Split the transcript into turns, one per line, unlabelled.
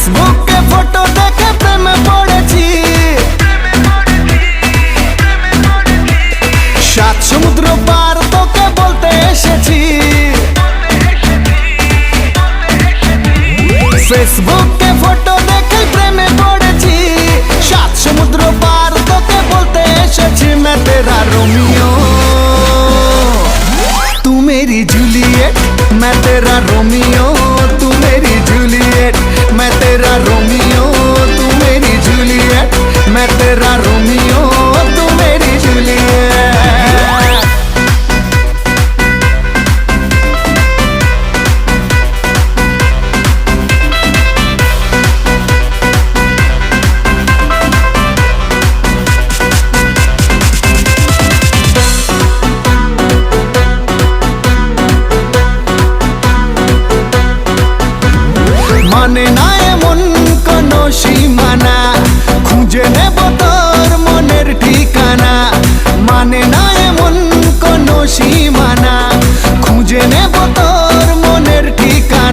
ফেসবুকে ফটো দেখে প্রেমে পড়েছি, সাত সমুদ্র পার তোকে বলতে এসেছি। ফেসবুকে ফটো দেখে প্রেমে পড়েছি, সাত সমুদ্র পার তোকে বলতে এসেছি। मैं तेरा रोमियो तू मेरी जूलियट, मैं तेरा रोमियो तू मेरी जूलियट, मैं तेरा रोमियो तू मेरी जूलियट, मैं तेरा रोमियो तू मेरी जूलियट। মানে না এমন কোন সীমানা, খুঁজে নেব তোর মনের ঠিকানা। মানে না এমন কোন সীমানা,